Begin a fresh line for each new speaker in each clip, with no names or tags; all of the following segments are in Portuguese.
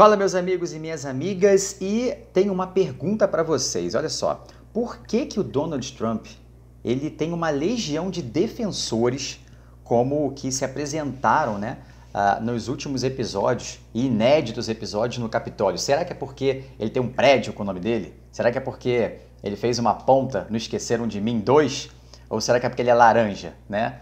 Fala, meus amigos e minhas amigas, e tenho uma pergunta para vocês. Olha só, por que que o Donald Trump ele tem uma legião de defensores como que se apresentaram, né, nos últimos episódios, e inéditos episódios no Capitólio? Será que é porque ele tem um prédio com o nome dele? Será que é porque ele fez uma ponta no Esqueceram de Mim 2? Ou será que é porque ele é laranja, né?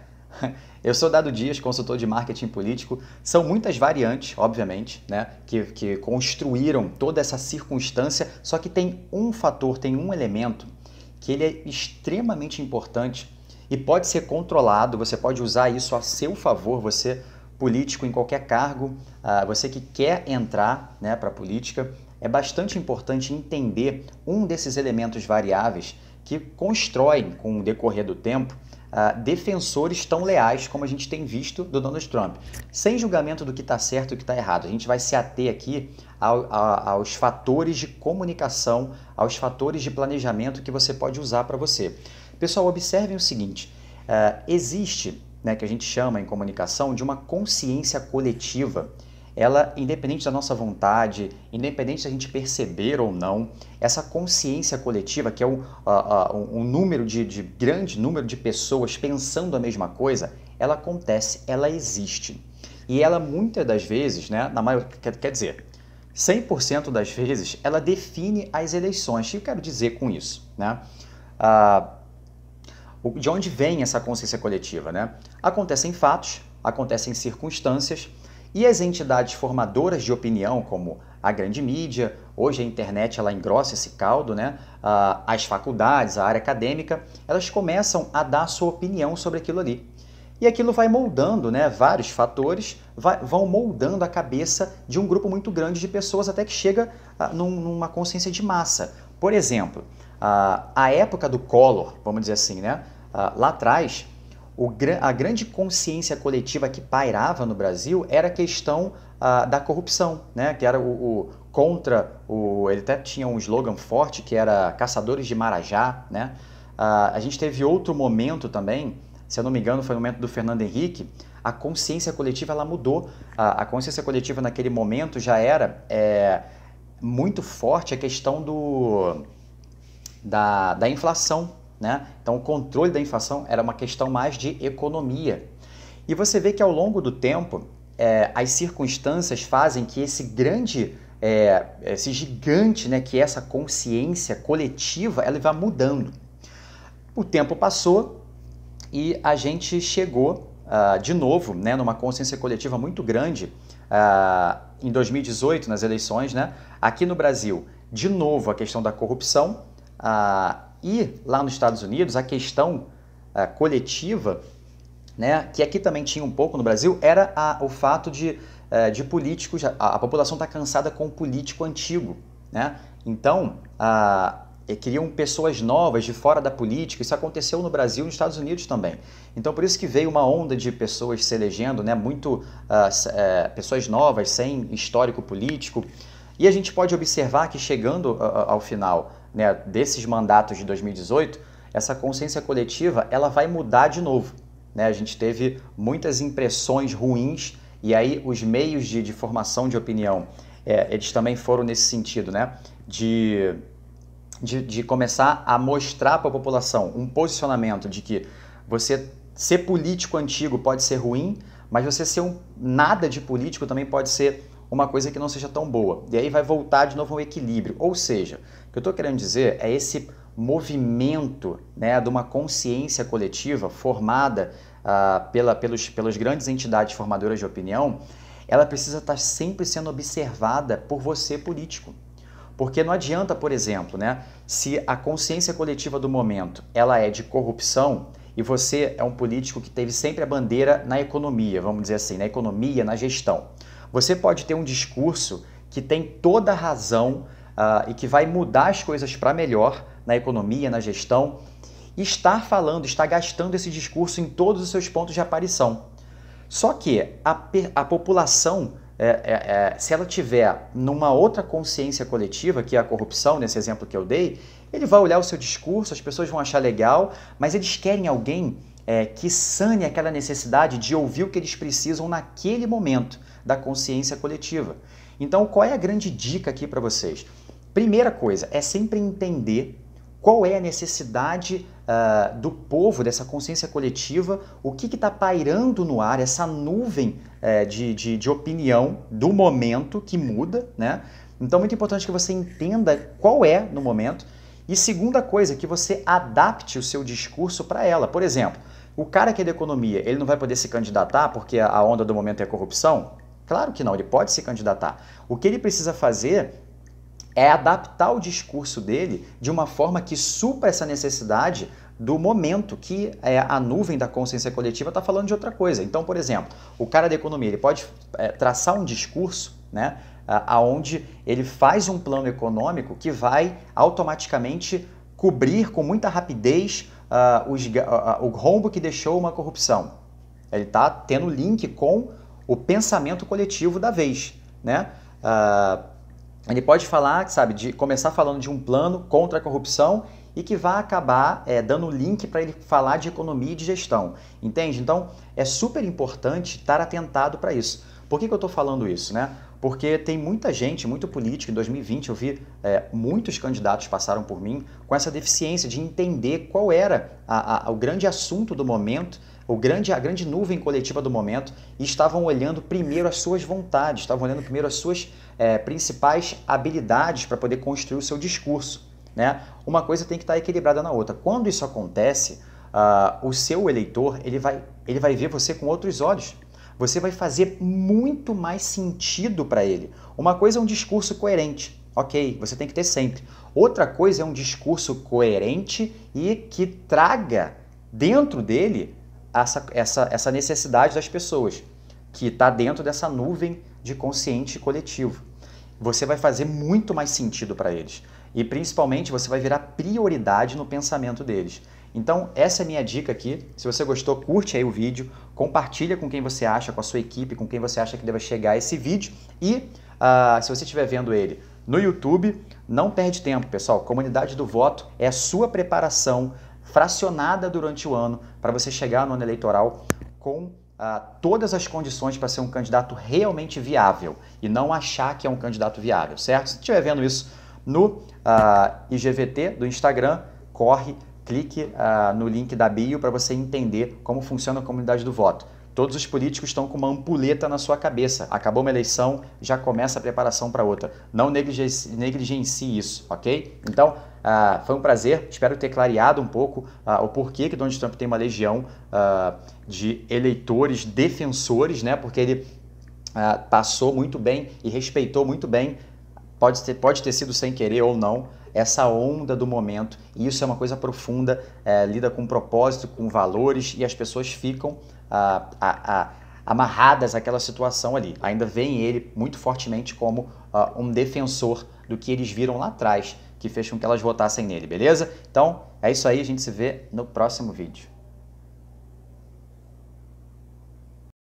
Eu sou Dado Dias, consultor de marketing político. São muitas variantes, obviamente, né, que construíram toda essa circunstância, só que tem um fator, tem um elemento que ele é extremamente importante e pode ser controlado, você pode usar isso a seu favor, você político em qualquer cargo, você que quer entrar, né, para a política, é bastante importante entender um desses elementos variáveis que constroem, com o decorrer do tempo, defensores tão leais como a gente tem visto do Donald Trump. Sem julgamento do que está certo e do que está errado, a gente vai se ater aqui aos fatores de comunicação, aos fatores de planejamento que você pode usar para você. Pessoal, observem o seguinte, existe, né, que a gente chama em comunicação de uma consciência coletiva. Ela, independente da nossa vontade, independente de a gente perceber ou não, essa consciência coletiva, que é um número grande número de pessoas pensando a mesma coisa, ela acontece, ela existe. E ela, muitas das vezes, né, quer dizer, 100% das vezes, ela define as eleições. O que eu quero dizer com isso, né? De onde vem essa consciência coletiva, né? Acontecem fatos, acontecem circunstâncias, e as entidades formadoras de opinião, como a grande mídia, hoje a internet ela engrossa esse caldo, né? As faculdades, a área acadêmica, elas começam a dar a sua opinião sobre aquilo ali. E aquilo vai moldando, né? Vários fatores vão moldando a cabeça de um grupo muito grande de pessoas até que chega numa consciência de massa. Por exemplo, a época do Collor, vamos dizer assim, né? Lá atrás, a grande consciência coletiva que pairava no Brasil era a questão da corrupção, né? Que era ele até tinha um slogan forte que era Caçadores de Marajá, né? A gente teve outro momento também, se eu não me engano foi o momento do Fernando Henrique, a consciência coletiva ela mudou. A consciência coletiva naquele momento já era muito forte a questão da inflação, né? Então o controle da inflação era uma questão mais de economia. E você vê que ao longo do tempo, as circunstâncias fazem que esse gigante, né, que é essa consciência coletiva, ela vá mudando. O tempo passou e a gente chegou de novo, né, numa consciência coletiva muito grande em 2018, nas eleições, né? Aqui no Brasil, de novo a questão da corrupção, e lá nos Estados Unidos, a questão coletiva, né, que aqui também tinha um pouco no Brasil, era o fato de políticos, a população está cansada com o político antigo, né? Então, queriam pessoas novas de fora da política. Isso aconteceu no Brasil e nos Estados Unidos também. Então, por isso que veio uma onda de pessoas se elegendo, né, pessoas novas, sem histórico político. E a gente pode observar que chegando ao final, né, desses mandatos de 2018, essa consciência coletiva ela vai mudar de novo, né? A gente teve muitas impressões ruins e aí os meios de formação de opinião, eles também foram nesse sentido, né? De começar a mostrar para a população um posicionamento de que você ser político antigo pode ser ruim, mas você ser nada de político também pode ser uma coisa que não seja tão boa. E aí vai voltar de novo ao equilíbrio. Ou seja, o que eu estou querendo dizer é esse movimento, né, de uma consciência coletiva formada pelas grandes entidades formadoras de opinião, ela precisa estar sempre sendo observada por você, político. Porque não adianta, por exemplo, né, se a consciência coletiva do momento ela é de corrupção e você é um político que teve sempre a bandeira na economia, vamos dizer assim, na economia, na gestão. Você pode ter um discurso que tem toda a razão e que vai mudar as coisas para melhor na economia, na gestão, e estar gastando esse discurso em todos os seus pontos de aparição. Só que a população, se ela tiver numa outra consciência coletiva, que é a corrupção, nesse exemplo que eu dei, ele vai olhar o seu discurso, as pessoas vão achar legal, mas eles querem alguém que sane aquela necessidade de ouvir o que eles precisam naquele momento da consciência coletiva. Então, qual é a grande dica aqui para vocês? Primeira coisa, é sempre entender qual é a necessidade do povo, dessa consciência coletiva, o que está pairando no ar, essa nuvem de opinião do momento que muda, né? Então, muito importante que você entenda qual é no momento. E segunda coisa, que você adapte o seu discurso para ela. Por exemplo, o cara que é da economia, ele não vai poder se candidatar porque a onda do momento é a corrupção? Claro que não, ele pode se candidatar. O que ele precisa fazer é adaptar o discurso dele de uma forma que supra essa necessidade do momento, que a nuvem da consciência coletiva está falando de outra coisa. Então, por exemplo, o cara da economia, ele pode traçar um discurso, né, aonde ele faz um plano econômico que vai automaticamente cobrir com muita rapidez o rombo que deixou uma corrupção. Ele está tendo link com o pensamento coletivo da vez, né? Ele pode falar, sabe, de começar falando de um plano contra a corrupção e que vai acabar dando link para ele falar de economia e de gestão, entende? Então, é super importante estar atentado para isso. Por que eu estou falando isso, né? Porque tem muita gente, muito político, em 2020 eu vi muitos candidatos passaram por mim com essa deficiência de entender qual era o grande assunto do momento, a grande nuvem coletiva do momento, e estavam olhando primeiro as suas vontades, estavam olhando primeiro as suas principais habilidades para poder construir o seu discurso, né? Uma coisa tem que estar equilibrada na outra. Quando isso acontece, o seu eleitor ele vai ver você com outros olhos. Você vai fazer muito mais sentido para ele. Uma coisa é um discurso coerente, ok, você tem que ter sempre. Outra coisa é um discurso coerente e que traga dentro dele essa necessidade das pessoas, que está dentro dessa nuvem de consciente coletivo. Você vai fazer muito mais sentido para eles. E principalmente você vai virar prioridade no pensamento deles. Então essa é a minha dica aqui. Se você gostou, curte aí o vídeo, compartilha com quem você acha, com a sua equipe, com quem você acha que deve chegar esse vídeo. E se você estiver vendo ele no YouTube, não perde tempo, pessoal. Comunidade do Voto é a sua preparação fracionada durante o ano para você chegar no ano eleitoral com todas as condições para ser um candidato realmente viável e não achar que é um candidato viável, certo? Se estiver vendo isso no IGVT do Instagram, corre, clique no link da bio para você entender como funciona a comunidade do voto. Todos os políticos estão com uma ampulheta na sua cabeça. Acabou uma eleição, já começa a preparação para outra. Não negligencie isso, ok? Então, foi um prazer. Espero ter clareado um pouco o porquê que Donald Trump tem uma legião de eleitores defensores, né? Porque ele passou muito bem e respeitou muito bem, pode ter sido sem querer ou não, essa onda do momento. E isso é uma coisa profunda, lida com propósito, com valores, e as pessoas ficam amarradas àquela situação ali. Ainda veem ele muito fortemente como um defensor do que eles viram lá atrás, que fez com que elas votassem nele, beleza? Então, é isso aí, a gente se vê no próximo vídeo.